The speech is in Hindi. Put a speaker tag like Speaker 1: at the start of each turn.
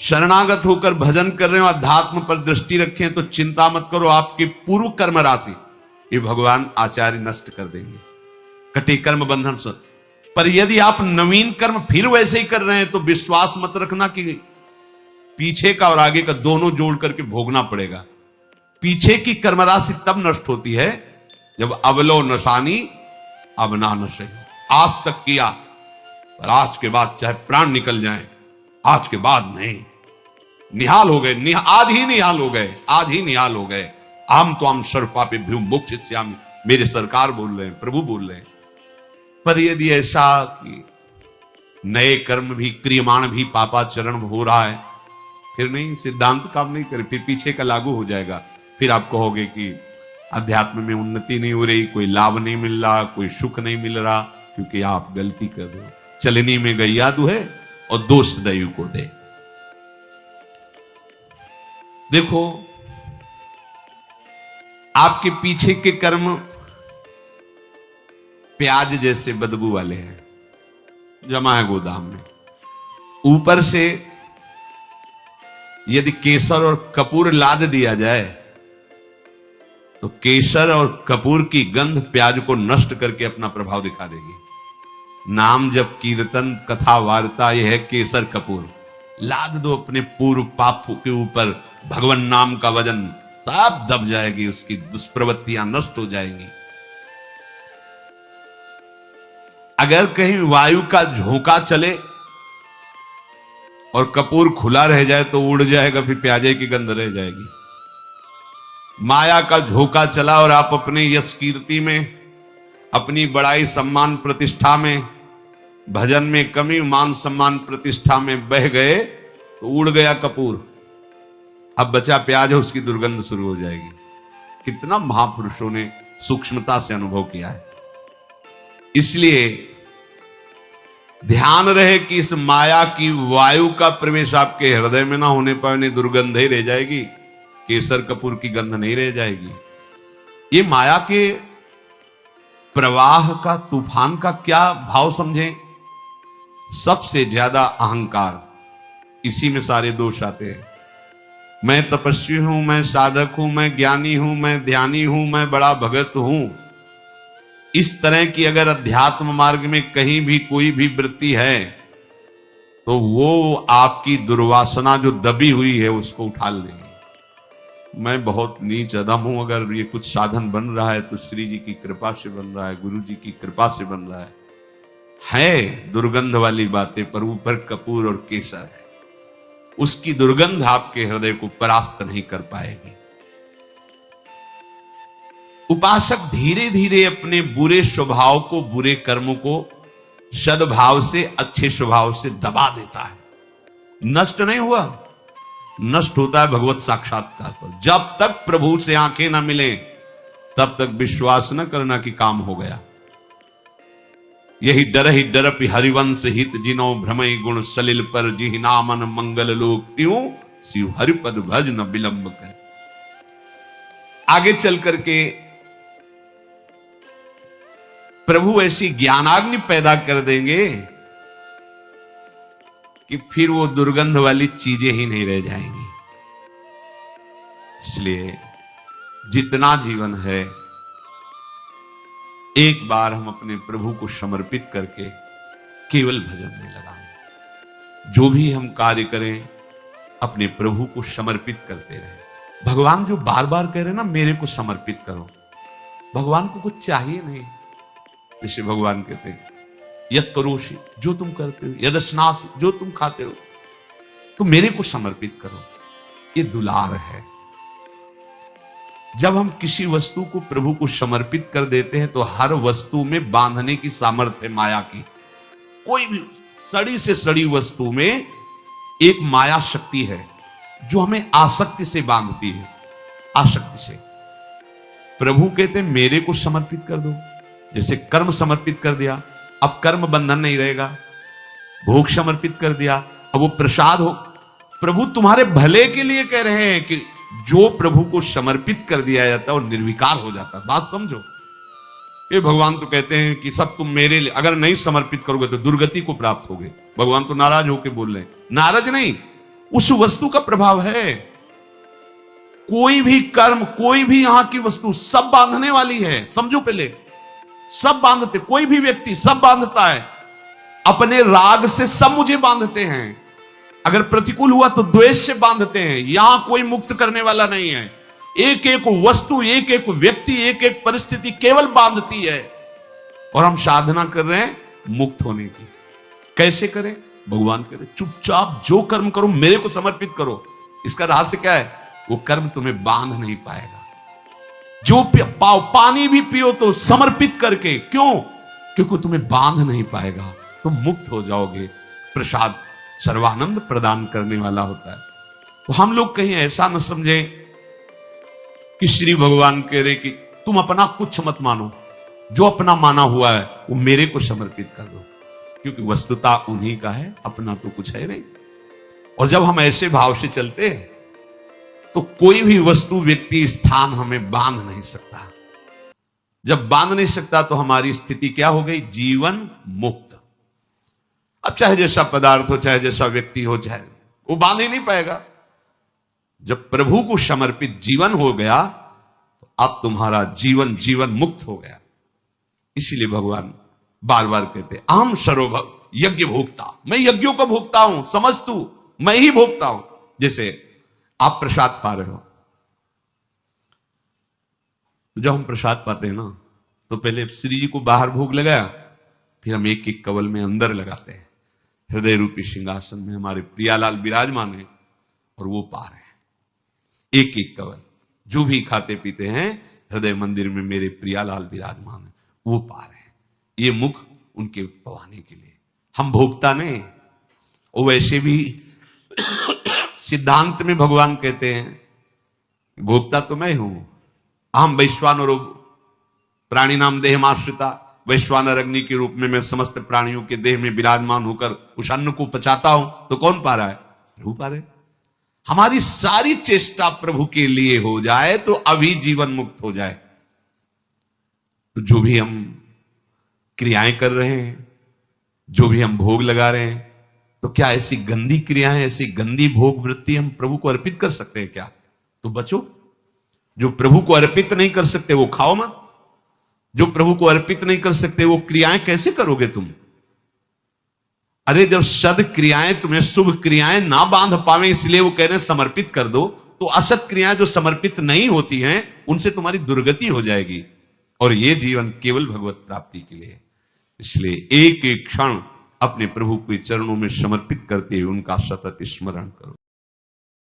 Speaker 1: शरणागत होकर भजन कर रहे हो, अध्यात्म पर दृष्टि रखें तो चिंता मत करो, आपकी पूर्व कर्म राशि ये भगवान आचार्य नष्ट कर देंगे, कटे कर्म बंधन से। पर यदि आप नवीन कर्म फिर वैसे ही कर रहे हैं तो विश्वास मत रखना कि पीछे का और आगे का दोनों जोड़ करके भोगना पड़ेगा। पीछे की कर्म राशि तब नष्ट होती है जब अवलो नशानी अब ना नशे। आज तक किया पर आज के बाद चाहे प्राण निकल जाए, आज के बाद नहीं, निहाल हो गए, आज ही निहाल हो गए, आज ही निहाल हो गए। आम तो आम सर्वपापे भ्यू मोक्षयिष्यामि, मेरे सरकार बोल रहे हैं, प्रभु बोल रहे हैं। पर यदि ऐसा कि नए कर्म भी क्रियमाण भी पापाचरण हो रहा है, फिर नहीं, सिद्धांत काम नहीं करे, फिर पीछे का लागू हो जाएगा। फिर आप कहोगे कि अध्यात्म में उन्नति नहीं हो रही, कोई लाभ नहीं मिल रहा, कोई सुख नहीं मिल रहा, क्योंकि आप गलती कर रहे हो। चलनी में गैया दुहे और दोष दयु को दे। देखो, आपके पीछे के कर्म प्याज जैसे बदबू वाले हैं, जमा है गोदाम में। ऊपर से यदि केसर और कपूर लाद दिया जाए तो केसर और कपूर की गंध प्याज को नष्ट करके अपना प्रभाव दिखा देगी। नाम जब कीर्तन कथा वार्ता यह है केसर कपूर, लाद दो अपने पूर्व पाप के ऊपर, भगवान नाम का वजन सब दब जाएगी, उसकी दुष्प्रवृत्तियां नष्ट हो जाएंगी। अगर कहीं वायु का झोंका चले और कपूर खुला रह जाए तो उड़ जाएगा, फिर प्याजे की गंध रह जाएगी। माया का झोंका चला और आप अपने यश कीर्ति में, अपनी बड़ाई सम्मान प्रतिष्ठा में, भजन में कमी, मान सम्मान प्रतिष्ठा में बह गए तो उड़ गया कपूर, अब बचा प्याज है, उसकी दुर्गंध शुरू हो जाएगी। कितना महापुरुषों ने सूक्ष्मता से अनुभव किया है। इसलिए ध्यान रहे कि इस माया की वायु का प्रवेश आपके हृदय में ना होने पाए, नहीं दुर्गंध ही रह जाएगी, केसर कपूर की गंध नहीं रह जाएगी। ये माया के प्रवाह का, तूफान का क्या भाव समझें? सबसे ज्यादा अहंकार, इसी में सारे दोष आते हैं। मैं तपस्वी हूं, मैं साधक हूं, मैं ज्ञानी हूं, मैं ध्यानी हूं, मैं बड़ा भगत हूं। इस तरह की अगर अध्यात्म मार्ग में कहीं भी कोई भी वृत्ति है तो वो आपकी दुर्वासना जो दबी हुई है उसको उठा लेगी। मैं बहुत नीच अधम हूं, अगर ये कुछ साधन बन रहा है तो श्री जी की कृपा से बन रहा है, गुरु जी की कृपा से बन रहा है दुर्गंध वाली बातें, पर ऊपर कपूर और केसर है, उसकी दुर्गंध आपके हृदय को परास्त नहीं कर पाएगी। उपासक धीरे धीरे अपने बुरे स्वभाव को, बुरे कर्मों को सद्भाव से, अच्छे स्वभाव से दबा देता है। नष्ट नहीं हुआ, नष्ट होता है भगवत साक्षात्कार पर। जब तक प्रभु से आंखें ना मिले तब तक विश्वास न करना कि काम हो गया। यही डरपि हरिवंश हित जिनो भ्रमय गुण सलिल पर, जिहि नामन मंगल लोक त्यों शिव हरिपद भज न विलंब कर। आगे चल करके प्रभु ऐसी ज्ञानाग्नि पैदा कर देंगे कि फिर वो दुर्गंध वाली चीजें ही नहीं रह जाएंगी। इसलिए जितना जीवन है एक बार हम अपने प्रभु को समर्पित करके केवल भजन में लगाएं। जो भी हम कार्य करें अपने प्रभु को समर्पित करते रहें। भगवान जो बार बार कह रहे हैं ना, मेरे को समर्पित करो, भगवान को कुछ चाहिए नहीं। जैसे भगवान कहते हैं यद करोषि, जो तुम करते हो, यदस्नासि, जो तुम खाते हो, तो मेरे को समर्पित करो। ये दुलार है। जब हम किसी वस्तु को प्रभु को समर्पित कर देते हैं तो हर वस्तु में बांधने की सामर्थ्य है माया की। कोई भी सड़ी से सड़ी वस्तु में एक माया शक्ति है जो हमें आसक्ति से बांधती है, आसक्ति से। प्रभु कहते हैं मेरे को समर्पित कर दो। जैसे कर्म समर्पित कर दिया, अब कर्म बंधन नहीं रहेगा। भोग समर्पित कर दिया, अब वो प्रसाद हो। प्रभु तुम्हारे भले के लिए कह रहे हैं कि जो प्रभु को समर्पित कर दिया जाता है वो निर्विकार हो जाता है। बात समझो। ये भगवान तो कहते हैं कि सब तुम मेरे लिए, अगर नहीं समर्पित करोगे तो दुर्गति को प्राप्त होगे। भगवान तो नाराज होकर बोल रहे हैं। नाराज नहीं, उस वस्तु का प्रभाव है। कोई भी कर्म, कोई भी यहां की वस्तु सब बांधने वाली है। समझो पहले, सब बांधते, कोई भी व्यक्ति सब बांधता है। अपने राग से सब मुझे बांधते हैं, अगर प्रतिकूल हुआ तो द्वेष से बांधते हैं। यहां कोई मुक्त करने वाला नहीं है। एक एक वस्तु, एक एक व्यक्ति, एक एक परिस्थिति केवल बांधती है। और हम साधना कर रहे हैं मुक्त होने की। कैसे करें? भगवान करे चुपचाप जो कर्म करो मेरे को समर्पित करो। इसका रहस्य क्या है? वो कर्म तुम्हें बांध नहीं पाएगा। जो पानी भी पियो तो समर्पित करके। क्यों? क्योंकि तुम्हें बांध नहीं पाएगा, तुम मुक्त हो जाओगे। प्रसाद सर्वानंद प्रदान करने वाला होता है। तो हम लोग कहीं ऐसा न समझे कि श्री भगवान कह रहे कि तुम अपना कुछ मत मानो, जो अपना माना हुआ है वो मेरे को समर्पित कर दो, क्योंकि वस्तुता उन्हीं का है, अपना तो कुछ है नहीं। और जब हम ऐसे भाव से चलते हैं तो कोई भी वस्तु, व्यक्ति, स्थान हमें बांध नहीं सकता। जब बांध नहीं सकता तो हमारी स्थिति क्या हो गई? जीवन मुक्त। अब चाहे जैसा पदार्थ हो, चाहे जैसा व्यक्ति हो, चाहे वो बांध ही नहीं पाएगा। जब प्रभु को समर्पित जीवन हो गया तो अब तुम्हारा जीवन जीवन मुक्त हो गया। इसीलिए भगवान बार बार कहते हैं अहम सर्वभव यज्ञ भोक्ता, मैं यज्ञों को भोगता हूं, समझ तू, मैं ही भोगता हूं। जैसे आप प्रसाद पा रहे हो, तो जब हम प्रसाद पाते हैं ना तो पहले श्री जी को बाहर भोग लगाया, फिर हम एक एक कवल में अंदर लगाते हैं। हृदय रूपी सिंहासन में हमारे प्रियालाल विराजमान है और वो पा रहे हैं एक एक कवल। जो भी खाते पीते हैं हृदय मंदिर में मेरे प्रियालाल विराजमान है, वो पा रहे हैं। ये मुख उनके पवाने के लिए, हम भोगता नहीं। और वैसे भी सिद्धांत में भगवान कहते हैं भोक्ता तो मैं हूं। अहम वैश्वानरो प्राणी नाम देहमाश्रिता, वैश्वानर अग्नि के रूप में मैं समस्त प्राणियों के देह में विराजमान होकर उस अन्न को पचाता हूं। तो कौन पा रहा है? प्रभु पा रहे। हमारी सारी चेष्टा प्रभु के लिए हो जाए तो अभी जीवन मुक्त हो जाए। तो जो भी हम क्रियाएं कर रहे हैं, जो भी हम भोग लगा रहे हैं, तो क्या ऐसी गंदी क्रियाएं, ऐसी गंदी भोग वृत्ति हम प्रभु को अर्पित कर सकते हैं क्या? तो बचो। जो प्रभु को अर्पित नहीं कर सकते वो खाओ मत। जो प्रभु को अर्पित नहीं कर सकते वो क्रियाएं कैसे करोगे तुम? अरे जब सद क्रियाएं तुम्हें शुभ क्रियाएं ना बांध पावे, इसलिए वो कह रहे हैं समर्पित कर दो। तो असत क्रियाएं जो समर्पित नहीं होती हैं उनसे तुम्हारी दुर्गति हो जाएगी। और ये जीवन केवल भगवत प्राप्ति के लिए। इसलिए एक एक क्षण अपने प्रभु के चरणों में समर्पित करते हुए उनका सतत स्मरण करो।